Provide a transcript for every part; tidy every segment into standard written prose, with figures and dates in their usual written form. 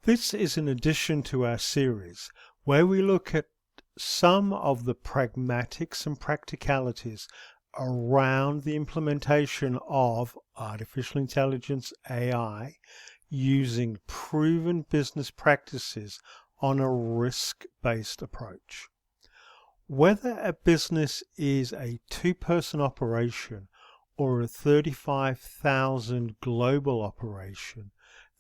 This is in addition to our series where we look at some of the pragmatics and practicalities around the implementation of artificial intelligence AI using proven business practices on a risk-based approach. Whether a business is a two-person operation or a 35,000 global operation,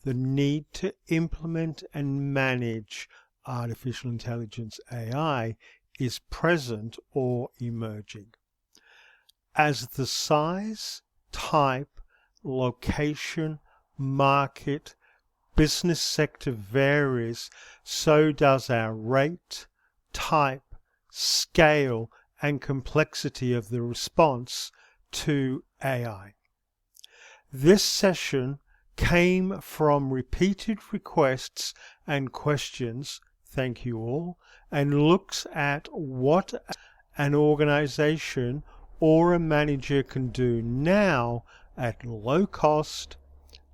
the need to implement and manage artificial intelligence AI is present or emerging. As the size, type, location, market, business sector varies, so does our rate, type, scale, and complexity of the response to AI. This session came from repeated requests and questions, thank you all, and looks at what an organization or a manager can do now at low cost,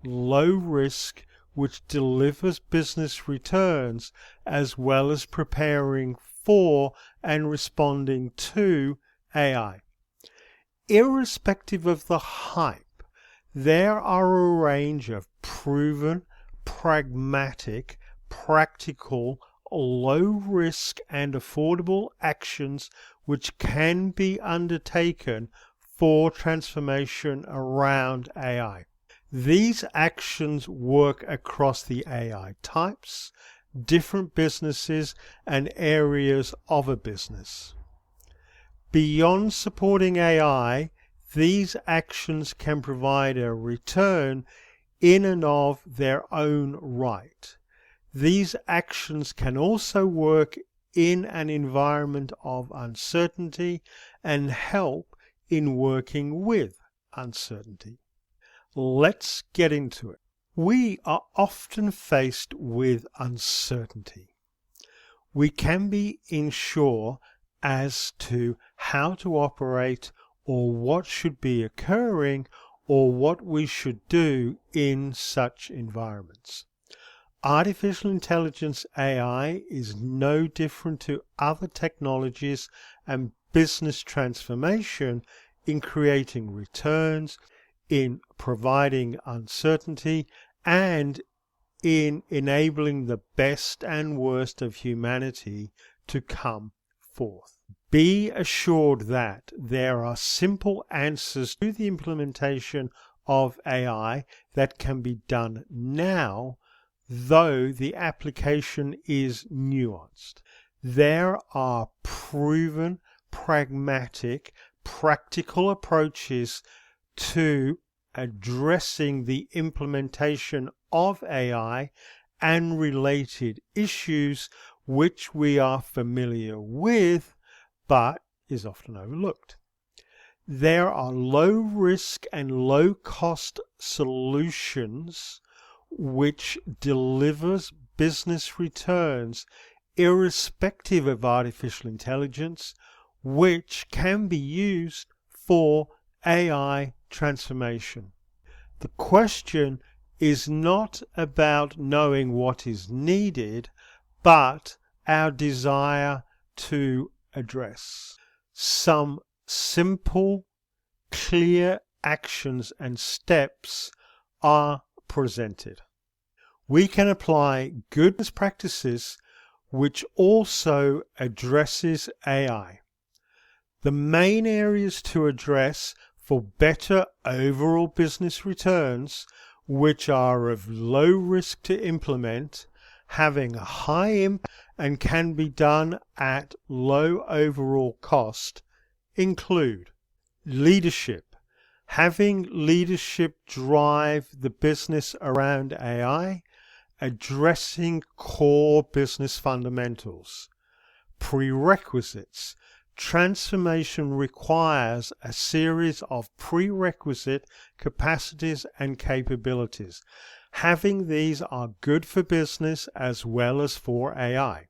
low risk, which delivers business returns, as well as preparing for and responding to AI. Irrespective of the hype, there are a range of proven, pragmatic, practical, low risk and affordable actions which can be undertaken for transformation around AI. These actions work across the AI types, different businesses and areas of a business. Beyond supporting AI, these actions can provide a return in and of their own right. These actions can also work in an environment of uncertainty and help in working with uncertainty. Let's get into it. We are often faced with uncertainty. We can be unsure as to how to operate or what should be occurring or what we should do in such environments. Artificial intelligence AI is no different to other technologies and business transformation in creating returns, in providing uncertainty, and in enabling the best and worst of humanity to come forth. Be assured that there are simple answers to the implementation of AI that can be done now, though the application is nuanced. There are proven, pragmatic, practical approaches to addressing the implementation of AI and related issues which we are familiar with but is often overlooked. There are low risk and low cost solutions which delivers business returns irrespective of artificial intelligence, which can be used for AI transformation. The question is not about knowing what is needed, but our desire to address. Some simple, clear actions and steps are presented. We can apply good practices which also addresses AI. The main areas to address for better overall business returns, which are of low risk to implement, having a high impact and can be done at low overall cost, include leadership. Having leadership drive the business around AI, addressing core business fundamentals. Prerequisites. Transformation requires a series of prerequisite capacities and capabilities. Having these are good for business as well as for AI.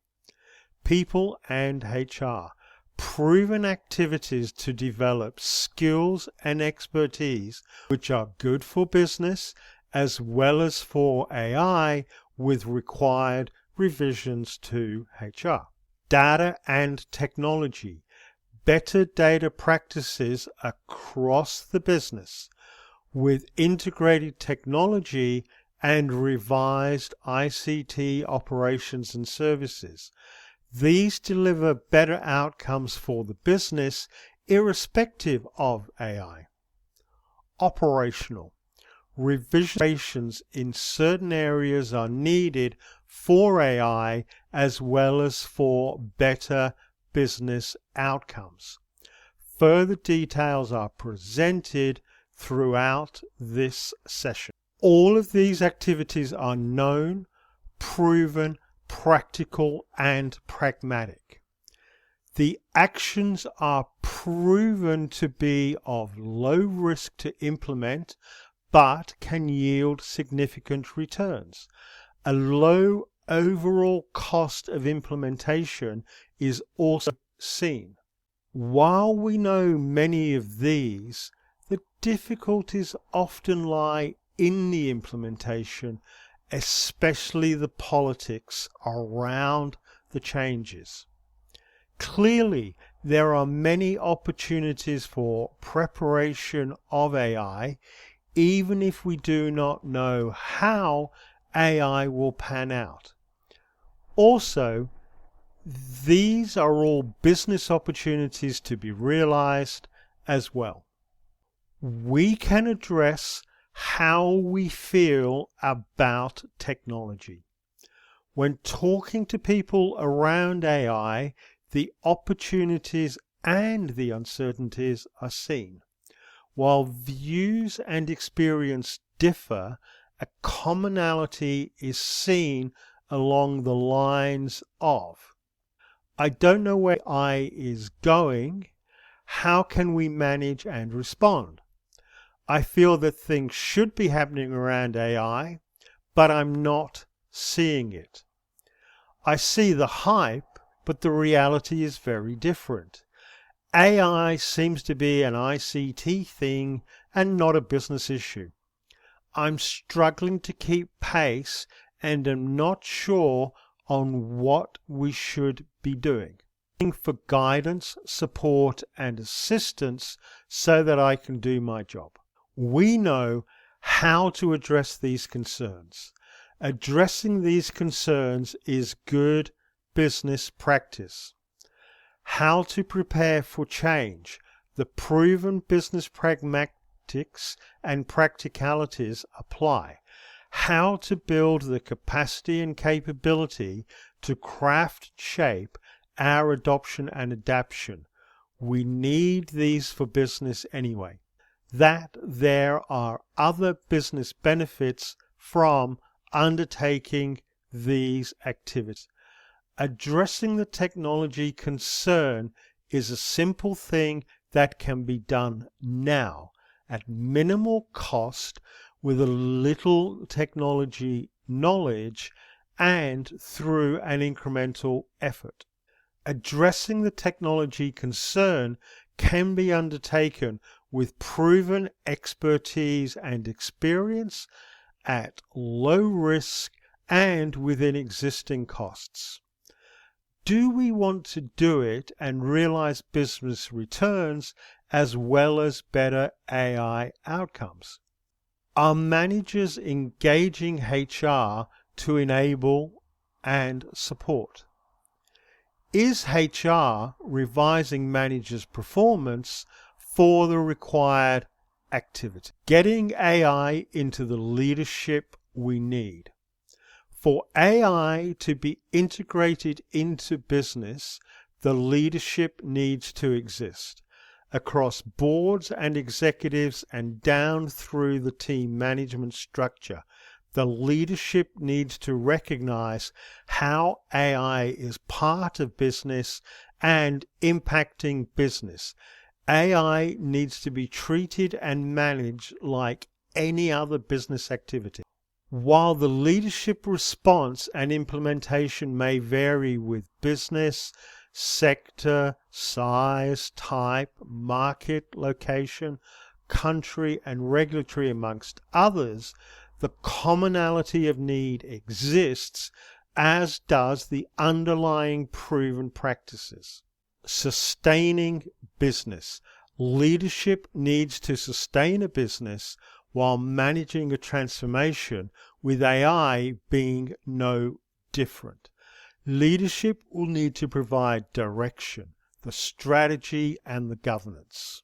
People and HR. Proven activities to develop skills and expertise which are good for business as well as for AI, with required revisions to HR. Data and technology. Better data practices across the business with integrated technology and revised ICT operations and services. These deliver better outcomes for the business irrespective of AI. Operational. Revisions in certain areas are needed for AI as well as for better business outcomes. Further details are presented throughout this session. All of these activities are known, proven, practical, and pragmatic. The actions are proven to be of low risk to implement, but can yield significant returns. A low overall cost of implementation is also seen. While we know many of these, the difficulties often lie in the implementation, especially the politics around the changes. Clearly, there are many opportunities for preparation of AI, even if we do not know how AI will pan out. Also, these are all business opportunities to be realized as well. We can address how we feel about technology. When talking to people around AI, the opportunities and the uncertainties are seen. While views and experience differ, a commonality is seen along the lines of, I don't know where AI is going. How can we manage and respond? I feel that things should be happening around AI, but I'm not seeing it. I see the hype, but the reality is very different. AI seems to be an ICT thing and not a business issue. I'm struggling to keep pace and am not sure on what we should be doing. For guidance, support and assistance so that I can do my job. We know how to address these concerns. Addressing these concerns is good business practice. How to prepare for change. The proven business pragmatics and practicalities apply. How to build the capacity and capability to craft, shape our adoption and adaptation. We need these for business anyway. That there are other business benefits from undertaking these activities. Addressing the technology concern is a simple thing that can be done now at minimal cost with a little technology knowledge and through an incremental effort. Addressing the technology concern can be undertaken with proven expertise and experience at low risk and within existing costs. Do we want to do it and realize business returns as well as better AI outcomes? Are managers engaging HR to enable and support? Is HR revising managers' performance for the required activity? Getting AI into the leadership we need. For AI to be integrated into business, the leadership needs to exist across boards and executives and down through the team management structure. The leadership needs to recognize how AI is part of business and impacting business. AI needs to be treated and managed like any other business activity. While the leadership response and implementation may vary with business, sector, size, type, market, location, country, and regulatory amongst others, The commonality of need exists, as does the underlying proven practices. Sustaining business. Leadership needs to sustain a business while managing a transformation, with AI being no different. Leadership will need to provide direction, the strategy and the governance.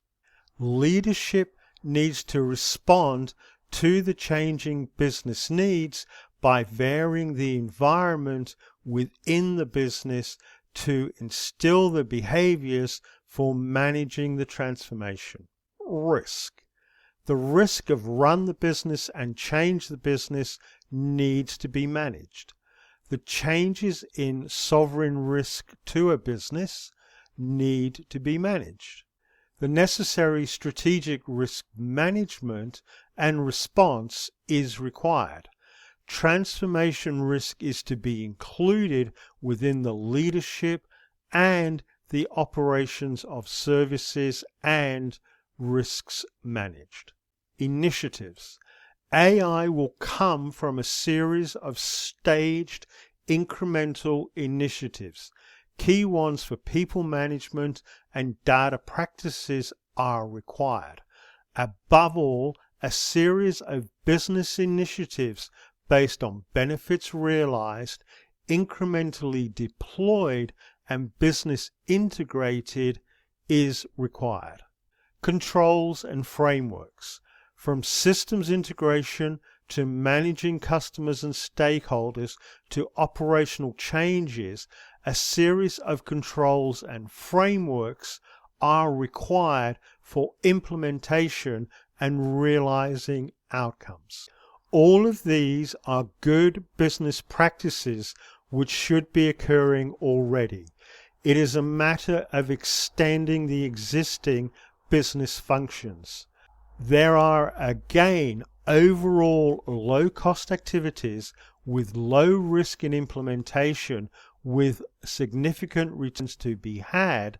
Leadership needs to respond to the changing business needs by varying the environment within the business to instill the behaviors for managing the transformation. Risk. The risk of run the business and change the business needs to be managed. The changes in sovereign risk to a business need to be managed. The necessary strategic risk management and response is required. Transformation risk is to be included within the leadership and the operations of services and risks managed. Initiatives. AI will come from a series of staged incremental initiatives. Key ones for people management and data practices are required. Above all, a series of business initiatives based on benefits realized, incrementally deployed, and business integrated is required. Controls and frameworks. From systems integration to managing customers and stakeholders to operational changes, a series of controls and frameworks are required for implementation and realizing outcomes. All of these are good business practices which should be occurring already. It is a matter of extending the existing business functions. There are again overall low-cost activities with low risk in implementation with significant returns to be had,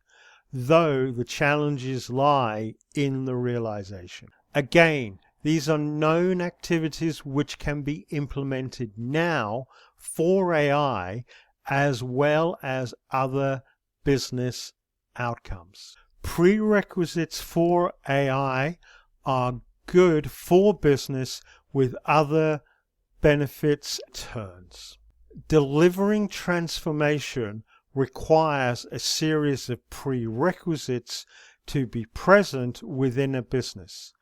though the challenges lie in the realization. Again, these are known activities which can be implemented now for AI as well as other business outcomes. Prerequisites for AI are good for business with other benefits turns. Delivering transformation requires a series of prerequisites to be present within a business.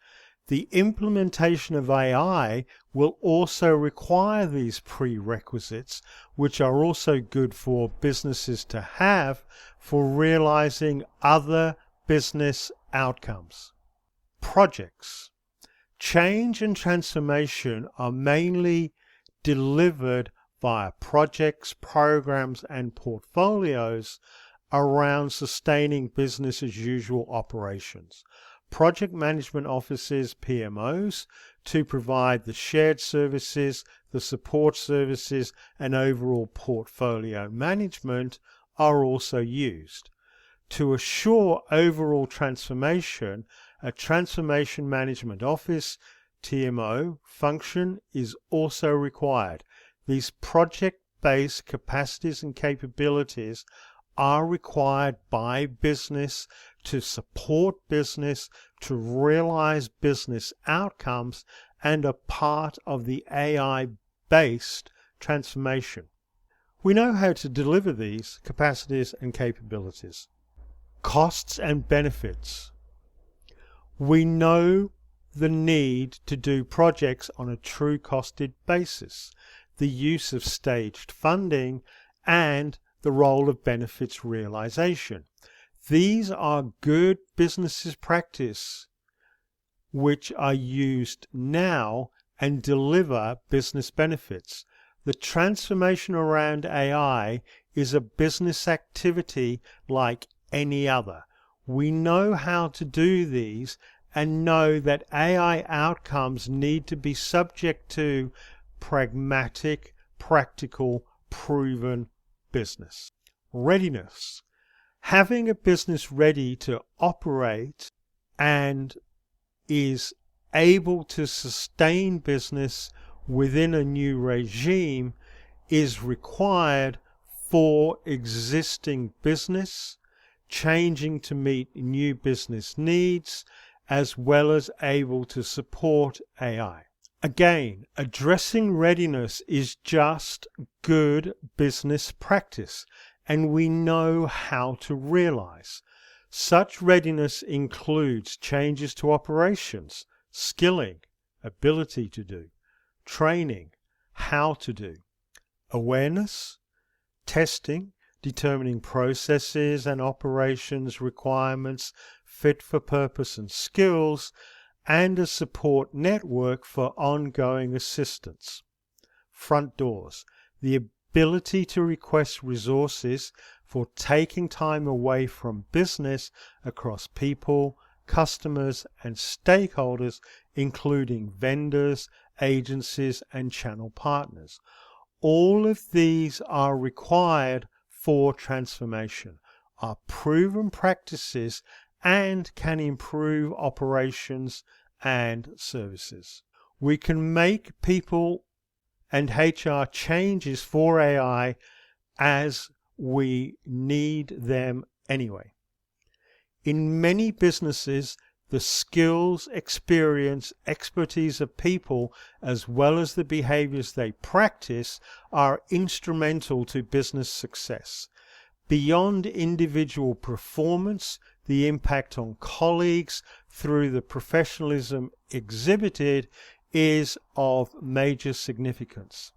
The implementation of AI will also require these prerequisites, which are also good for businesses to have for realizing other business outcomes. Projects. Change and transformation are mainly delivered via projects, programs, and portfolios around sustaining business as usual operations. Project management offices, PMOs, to provide the shared services, the support services, and overall portfolio management are also used. To assure overall transformation, a transformation management office, TMO, function is also required. These project-based capacities and capabilities are required by business to support business, to realize business outcomes, and are part of the AI-based transformation. We know how to deliver these capacities and capabilities. Costs and benefits. We know the need to do projects on a true costed basis, the use of staged funding, and the role of benefits realization. These are good business practice which are used now and deliver business benefits. The transformation around AI is a business activity like any other. We know how to do these and know that AI outcomes need to be subject to pragmatic, practical, proven business. Readiness. Having a business ready to operate and is able to sustain business within a new regime is required for existing business, changing to meet new business needs, as well as able to support AI. Again, addressing readiness is just good business practice, and we know how to realize. Such readiness includes changes to operations, skilling, ability to do, training, how to do, awareness, testing, determining processes and operations requirements, fit for purpose and skills, and a support network for ongoing assistance. Front doors, the ability to request resources for taking time away from business across people, customers, and stakeholders, including vendors, agencies, and channel partners. All of these are required for transformation, are proven practices, and can improve operations and services. We can make people and HR changes for AI as we need them anyway. In many businesses, the skills, experience, expertise of people, as well as the behaviors they practice, are instrumental to business success. Beyond individual performance, the impact on colleagues through the professionalism exhibited is of major significance.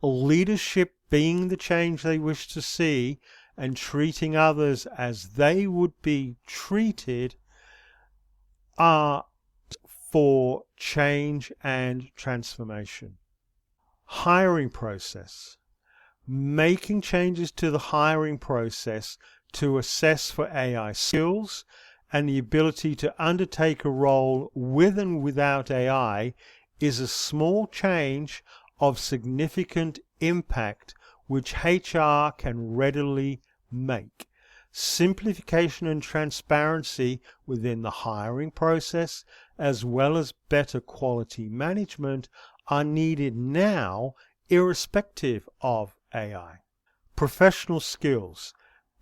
Leadership being the change they wish to see and treating others as they would be treated are for change and transformation. Hiring process. Making changes to the hiring process to assess for AI skills and the ability to undertake a role with and without AI is a small change of significant impact which HR can readily make. Simplification and transparency within the hiring process, as well as better quality management, are needed now, irrespective of AI. Professional skills.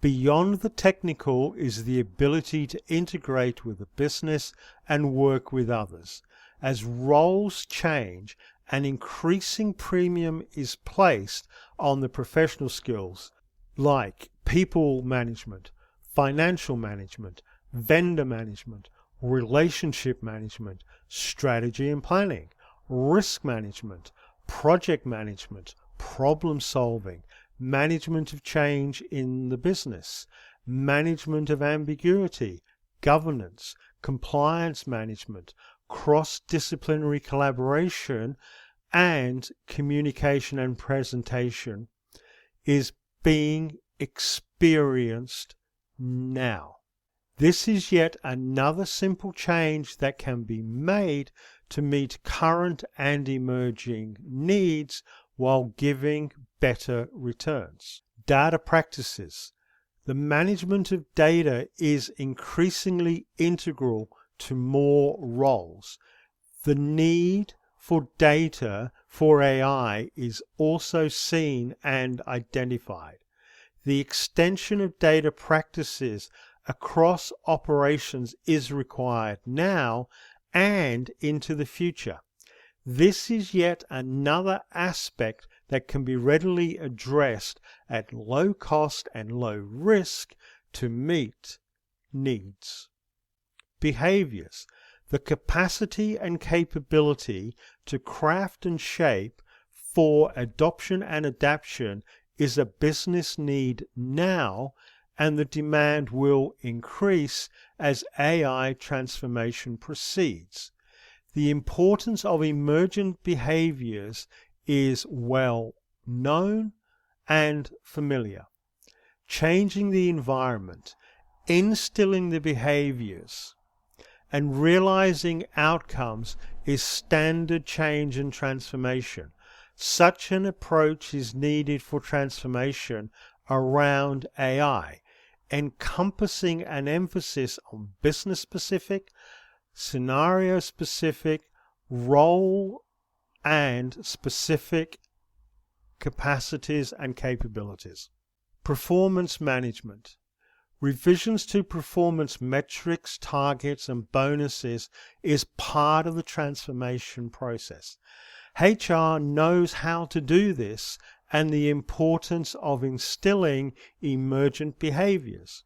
Beyond the technical is the ability to integrate with the business and work with others. As roles change, an increasing premium is placed on the professional skills like people management, financial management, vendor management, relationship management, strategy and planning, risk management, project management, problem solving, management of change in the business, management of ambiguity, governance, compliance management, cross-disciplinary collaboration, and communication and presentation is being experienced now. This is yet another simple change that can be made to meet current and emerging needs while giving better returns. Data practices. The management of data is increasingly integral to more roles. The need for data for AI is also seen and identified. The extension of data practices across operations is required now and into the future. This is yet another aspect that can be readily addressed at low cost and low risk to meet needs. Behaviors. The capacity and capability to craft and shape for adoption and adaptation is a business need now, and the demand will increase as AI transformation proceeds. The importance of emergent behaviors is well known and familiar. Changing the environment, instilling the behaviors, and realizing outcomes is standard change and transformation. Such an approach is needed for transformation around AI, encompassing an emphasis on business-specific, scenario-specific, role and specific capacities and capabilities. Performance management. Revisions to performance metrics, targets, and bonuses is part of the transformation process. HR knows how to do this and the importance of instilling emergent behaviors.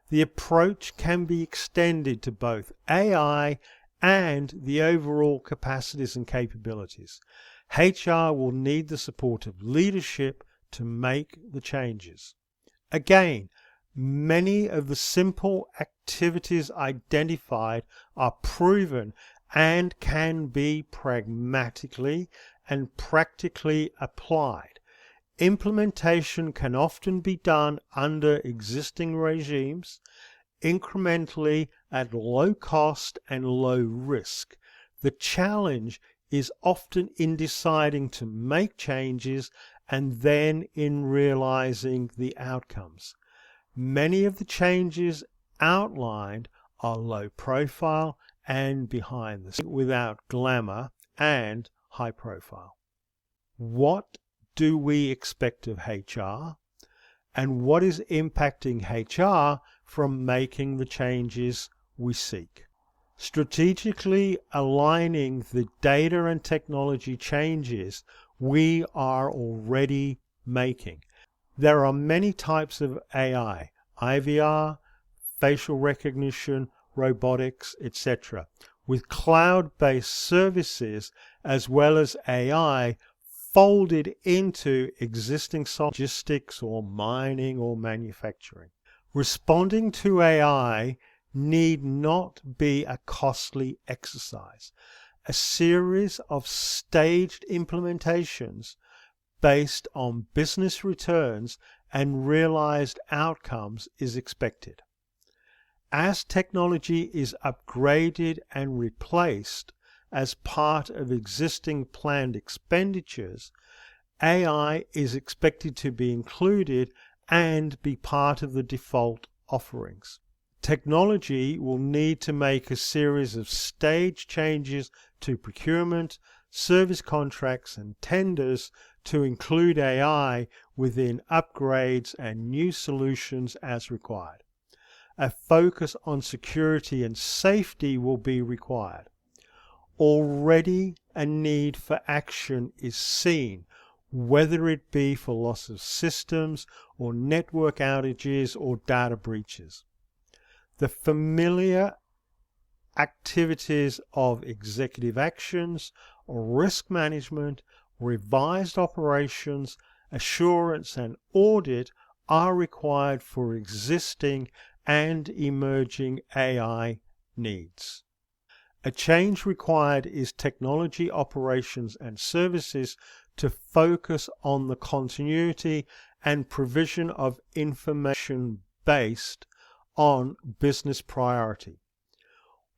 The approach can be extended to both AI and the overall capacities and capabilities. HR will need the support of leadership to make the changes. Again, many of the simple activities identified are proven and can be pragmatically and practically applied. Implementation can often be done under existing regimes, incrementally at low cost and low risk. The challenge is often in deciding to make changes and then in realizing the outcomes. Many of the changes outlined are low profile and behind the scenes, without glamour and high profile. What do we expect of HR, and what is impacting HR from making the changes we seek? Strategically aligning the data and technology changes we are already making. There are many types of AI, IVR, facial recognition, robotics, etc., with cloud-based services as well as AI folded into existing logistics or mining or manufacturing. Responding to AI need not be a costly exercise. A series of staged implementations based on business returns and realized outcomes is expected. As technology is upgraded and replaced as part of existing planned expenditures, AI is expected to be included and be part of the default offerings. Technology will need to make a series of stage changes to procurement, service contracts, and tenders to include AI within upgrades and new solutions as required. A focus on security and safety will be required. Already a need for action is seen, whether it be for loss of systems or network outages or data breaches. The familiar activities of executive actions, risk management, revised operations, assurance, and audit are required for existing and emerging AI needs. A change required is technology operations and services to focus on the continuity and provision of information based on business priority.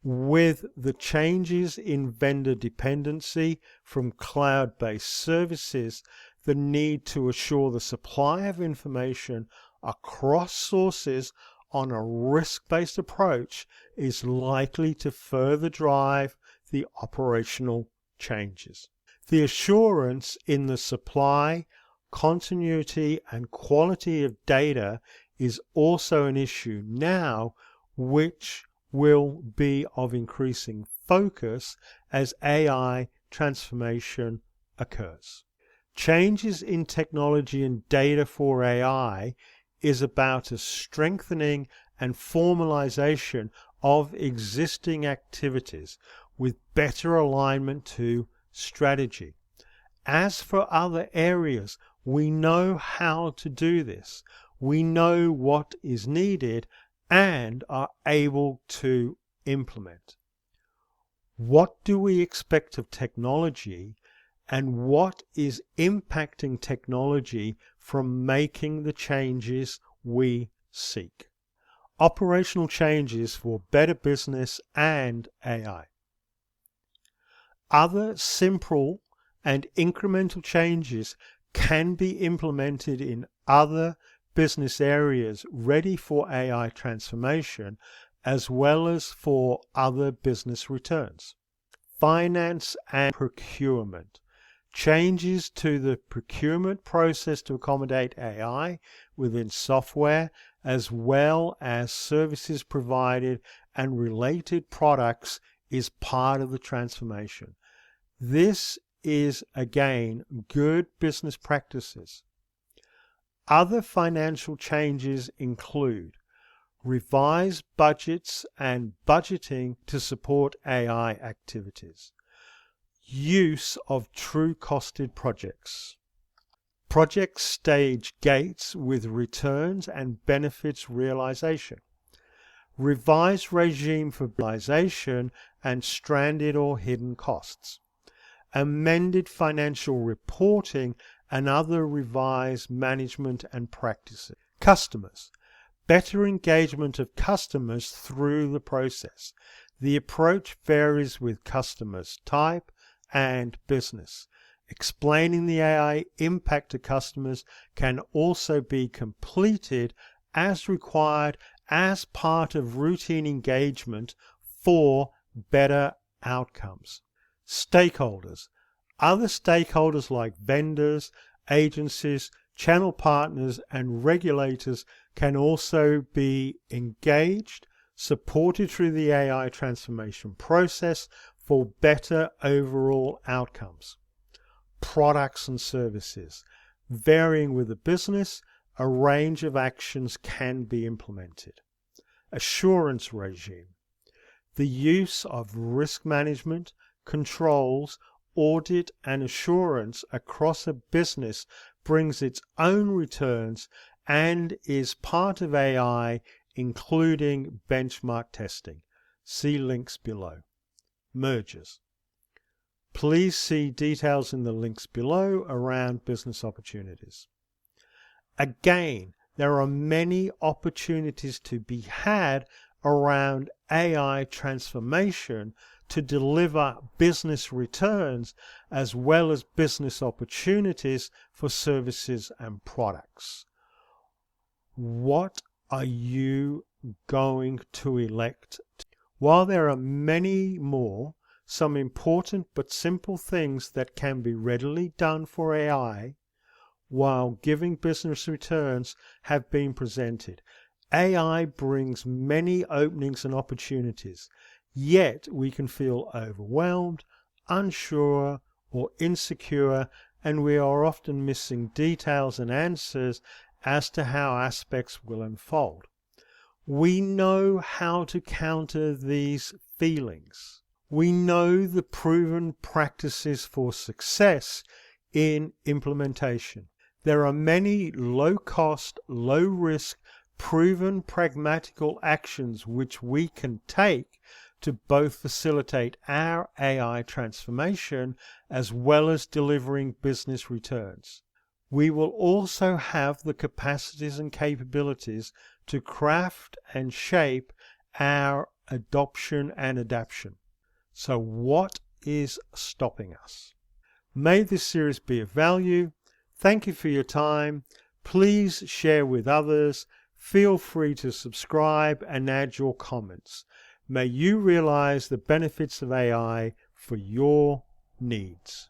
With the changes in vendor dependency from cloud-based services, the need to assure the supply of information across sources on a risk-based approach is likely to further drive the operational changes. The assurance in the supply, continuity, and quality of data is also an issue now, which will be of increasing focus as AI transformation occurs. Changes in technology and data for AI is about a strengthening and formalization of existing activities with better alignment to strategy. As for other areas, we know how to do this. We know what is needed and are able to implement. What do we expect of technology, and what is impacting technology from making the changes we seek? Operational changes for better business and AI. Other simple and incremental changes can be implemented in other business areas ready for AI transformation, as well as for other business returns. Finance and procurement. changes to the procurement process to accommodate AI within software, as well as services provided and related products, is part of the transformation. This is, again, good business practices. Other financial changes include revised budgets and budgeting to support AI activities, use of true costed projects, project stage gates with returns and benefits realization, revised regime for realization and stranded or hidden costs, amended financial reporting and other revised management and practices. Customers. Better engagement of customers through the process. The approach varies with customers type and business. Explaining the AI impact to customers can also be completed as required as part of routine engagement for better outcomes. Stakeholders. Other stakeholders like vendors, agencies, channel partners, and regulators can also be engaged, supported through the AI transformation process for better overall outcomes. Products and services. Varying with the business, a range of actions can be implemented. Assurance regime. The use of risk management, controls, audit and assurance across a business brings its own returns and is part of AI, including benchmark testing. See links below. Mergers. Please see details in the links below around business opportunities. Again, there are many opportunities to be had around AI transformation to deliver business returns as well as business opportunities for services and products. What are you going to elect? While there are many more, some important but simple things that can be readily done for AI while giving business returns have been presented. AI brings many openings and opportunities, yet we can feel overwhelmed, unsure, or insecure, and we are often missing details and answers as to how aspects will unfold. We know how to counter these feelings. We know the proven practices for success in implementation. There are many low-cost, low-risk, proven pragmatical actions which we can take to both facilitate our AI transformation as well as delivering business returns. We will also have the capacities and capabilities to craft and shape our adoption and adaptation. So what is stopping us? May this series be of value. Thank you for your time. Please share with others. Feel free to subscribe and add your comments. May you realize the benefits of AI for your needs.